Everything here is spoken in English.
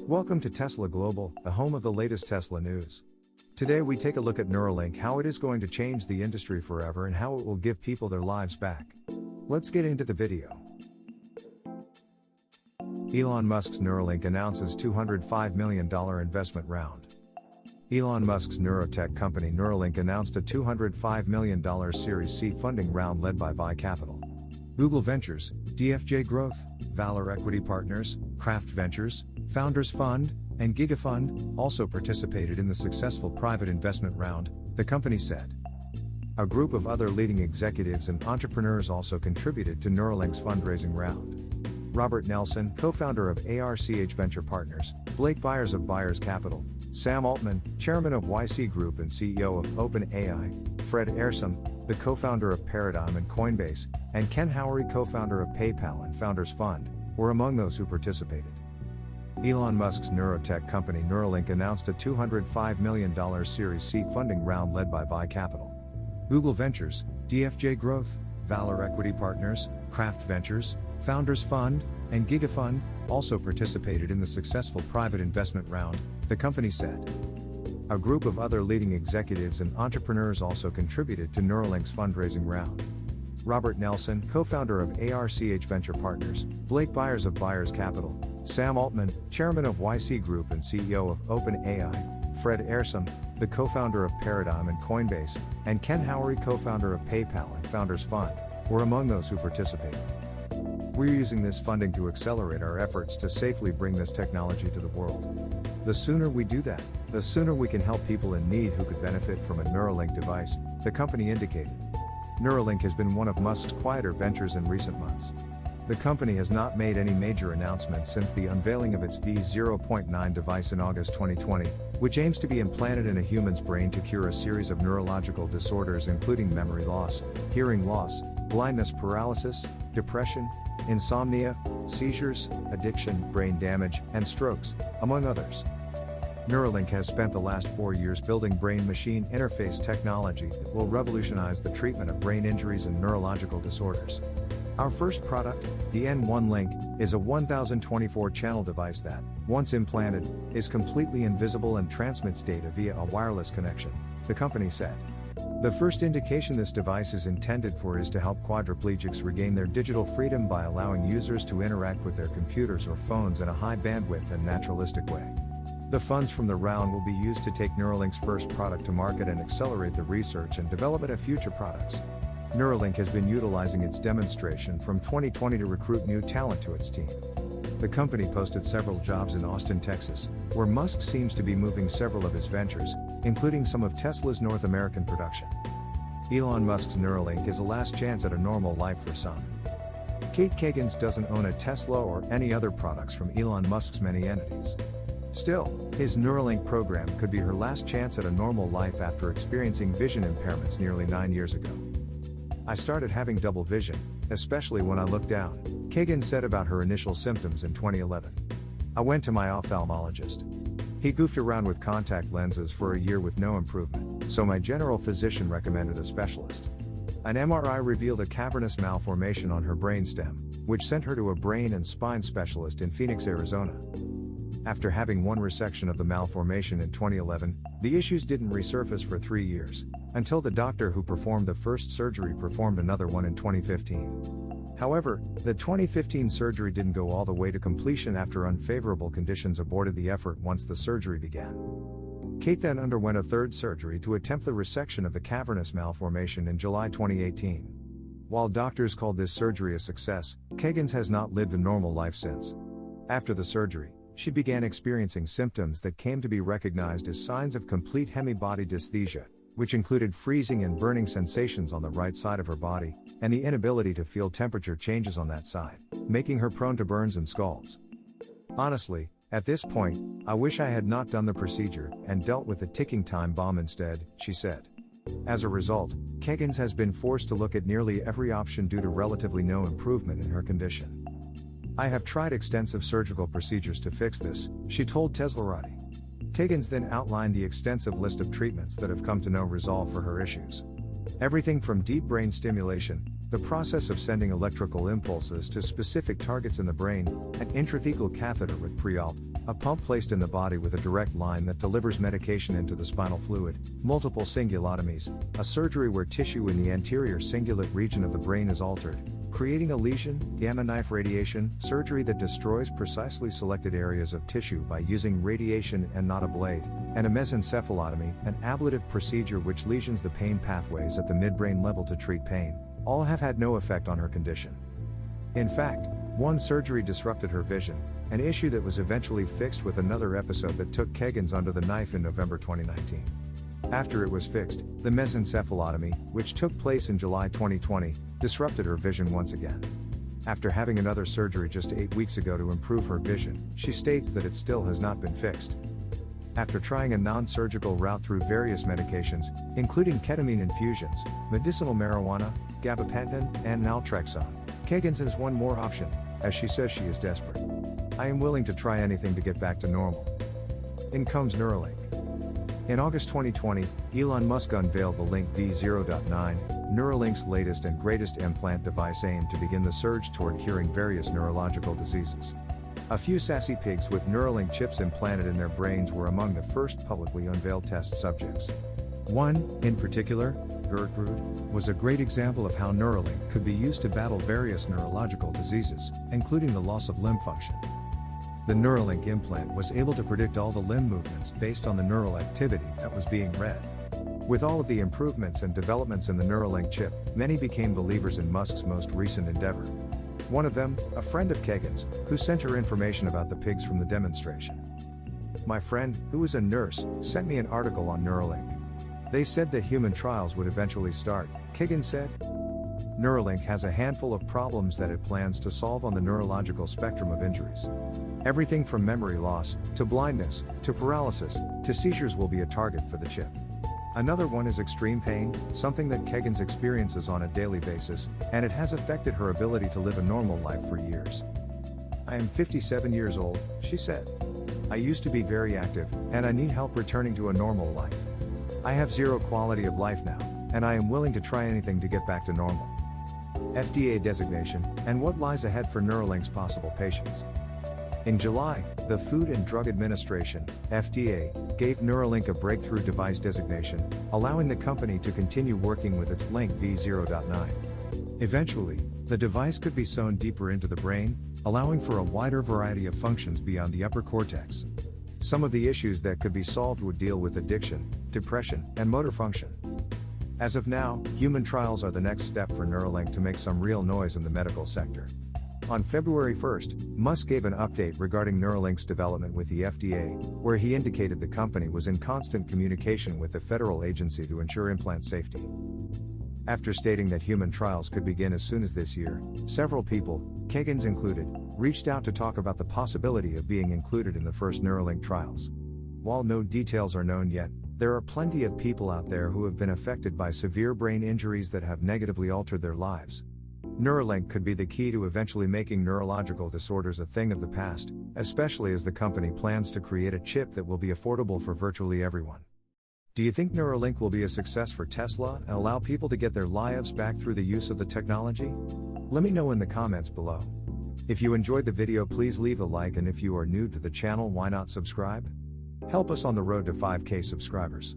Welcome to Tesla Global, the home of the latest Tesla news. Today we take a look at Neuralink, how it is going to change the industry forever and how it will give people their lives back. Let's get into the video. Elon Musk's Neuralink announces $205 million investment round. Elon Musk's neurotech company Neuralink announced a $205 million Series C funding round led by Vi Capital, Google Ventures, DFJ Growth, Valor Equity Partners, Kraft Ventures, Founders Fund, and GigaFund also participated in the successful private investment round, the company said. A group of other leading executives and entrepreneurs also contributed to Neuralink's fundraising round. Robert Nelson, co-founder of ARCH Venture Partners, Blake Byers of Byers Capital, Sam Altman, chairman of YC Group and CEO of OpenAI, Fred Ehrsam, the co-founder of Paradigm and Coinbase, and Ken Howery, co-founder of PayPal and Founders Fund, were among those who participated. Elon Musk's neurotech company Neuralink announced a $205 million Series C funding round led by Vi Capital, Google Ventures, DFJ Growth, Valor Equity Partners, Kraft Ventures, Founders Fund, and GigaFund also participated in the successful private investment round, the company said. A group of other leading executives and entrepreneurs also contributed to Neuralink's fundraising round. Robert Nelson, co-founder of ARCH Venture Partners, Blake Byers of Byers Capital, Sam Altman, chairman of YC Group and CEO of OpenAI, Fred Ehrsam, the co-founder of Paradigm and Coinbase, and Ken Howery, co-founder of PayPal and Founders Fund, were among those who participated. We're using this funding to accelerate our efforts to safely bring this technology to the world. The sooner we do that, the sooner we can help people in need who could benefit from a Neuralink device, the company indicated. Neuralink has been one of Musk's quieter ventures in recent months. The company has not made any major announcements since the unveiling of its V0.9 device in August 2020, which aims to be implanted in a human's brain to cure a series of neurological disorders including memory loss, hearing loss, blindness, paralysis, depression, insomnia, seizures, addiction, brain damage, and strokes, among others. Neuralink has spent the last 4 years building brain-machine interface technology that will revolutionize the treatment of brain injuries and neurological disorders. Our first product, the N1 Link, is a 1024-channel device that, once implanted, is completely invisible and transmits data via a wireless connection, the company said. The first indication this device is intended for is to help quadriplegics regain their digital freedom by allowing users to interact with their computers or phones in a high bandwidth and naturalistic way. The funds from the round will be used to take Neuralink's first product to market and accelerate the research and development of future products. Neuralink has been utilizing its demonstration from 2020 to recruit new talent to its team. The company posted several jobs in Austin, Texas, where Musk seems to be moving several of his ventures, including some of Tesla's North American production. Elon Musk's Neuralink is a last chance at a normal life for some. Kate Kagans doesn't own a Tesla or any other products from Elon Musk's many entities. Still, his Neuralink program could be her last chance at a normal life after experiencing vision impairments nearly 9 years ago. I started having double vision, especially when I looked down, Kagan said about her initial symptoms in 2011. I went to my ophthalmologist. He goofed around with contact lenses for a year with no improvement, so my general physician recommended a specialist. An MRI revealed a cavernous malformation on her brainstem, which sent her to a brain and spine specialist in Phoenix, Arizona. After having one resection of the malformation in 2011, the issues didn't resurface for 3 years, until the doctor who performed the first surgery performed another one in 2015. However, the 2015 surgery didn't go all the way to completion after unfavorable conditions aborted the effort once the surgery began. Kate then underwent a third surgery to attempt the resection of the cavernous malformation in July 2018. While doctors called this surgery a success, Kagans has not lived a normal life since. After the surgery, she began experiencing symptoms that came to be recognized as signs of complete hemi-body dysesthesia, which included freezing and burning sensations on the right side of her body, and the inability to feel temperature changes on that side, making her prone to burns and scalds. Honestly, at this point, I wish I had not done the procedure and dealt with the ticking time bomb instead, she said. As a result, Kagans has been forced to look at nearly every option due to relatively no improvement in her condition. I have tried extensive surgical procedures to fix this, she told Teslarati. Kagans then outlined the extensive list of treatments that have come to no resolve for her issues. Everything from deep brain stimulation, The process of sending electrical impulses to specific targets in the brain, an intrathecal catheter with pre-op, a pump placed in the body with a direct line that delivers medication into the spinal fluid, multiple cingulotomies, a surgery where tissue in the anterior cingulate region of the brain is altered, creating a lesion, gamma knife radiation, surgery that destroys precisely selected areas of tissue by using radiation and not a blade, and a mesencephalotomy, an ablative procedure which lesions the pain pathways at the midbrain level to treat pain, all have had no effect on her condition. In fact, one surgery disrupted her vision, an issue that was eventually fixed with another episode that took Kegans under the knife in November 2019. After it was fixed, the mesencephalotomy, which took place in July 2020, disrupted her vision once again. After having another surgery just 8 weeks ago to improve her vision, she states that it still has not been fixed. After trying a non-surgical route through various medications, including ketamine infusions, medicinal marijuana, gabapentin, and naltrexone, Kegans has one more option, as she says she is desperate. I am willing to try anything to get back to normal. In comes Neuralink. In August 2020, Elon Musk unveiled the Link V0.9, Neuralink's latest and greatest implant device aimed to begin the surge toward curing various neurological diseases. A few sassy pigs with Neuralink chips implanted in their brains were among the first publicly unveiled test subjects. One, in particular, Gertrude, was a great example of how Neuralink could be used to battle various neurological diseases, including the loss of limb function. The Neuralink implant was able to predict all the limb movements based on the neural activity that was being read. With all of the improvements and developments in the Neuralink chip, many became believers in Musk's most recent endeavor. One of them, a friend of Kagan's, who sent her information about the pigs from the demonstration. My friend, who is a nurse, sent me an article on Neuralink. They said that human trials would eventually start, Kagan said. Neuralink has a handful of problems that it plans to solve on the neurological spectrum of injuries. Everything from memory loss, to blindness, to paralysis, to seizures will be a target for the chip. Another one is extreme pain, something that Kegans experiences on a daily basis, and it has affected her ability to live a normal life for years. I am 57 years old, she said. I used to be very active, and I need help returning to a normal life. I have zero quality of life now, and I am willing to try anything to get back to normal. FDA designation, and what lies ahead for Neuralink's possible patients. In July, the Food and Drug Administration, FDA, gave Neuralink a breakthrough device designation, allowing the company to continue working with its Link V0.9. Eventually, the device could be sewn deeper into the brain, allowing for a wider variety of functions beyond the upper cortex. Some of the issues that could be solved would deal with addiction, depression, and motor function. As of now, human trials are the next step for Neuralink to make some real noise in the medical sector. On February 1st, Musk gave an update regarding Neuralink's development with the FDA, where he indicated the company was in constant communication with the federal agency to ensure implant safety. After stating that human trials could begin as soon as this year, several people, Kegans included, reached out to talk about the possibility of being included in the first Neuralink trials. While no details are known yet, there are plenty of people out there who have been affected by severe brain injuries that have negatively altered their lives. Neuralink could be the key to eventually making neurological disorders a thing of the past, especially as the company plans to create a chip that will be affordable for virtually everyone. Do you think Neuralink will be a success for Tesla and allow people to get their lives back through the use of the technology? Let me know in the comments below. If you enjoyed the video, please leave a like, and if you are new to the channel, why not subscribe? Help us on the road to 5K subscribers.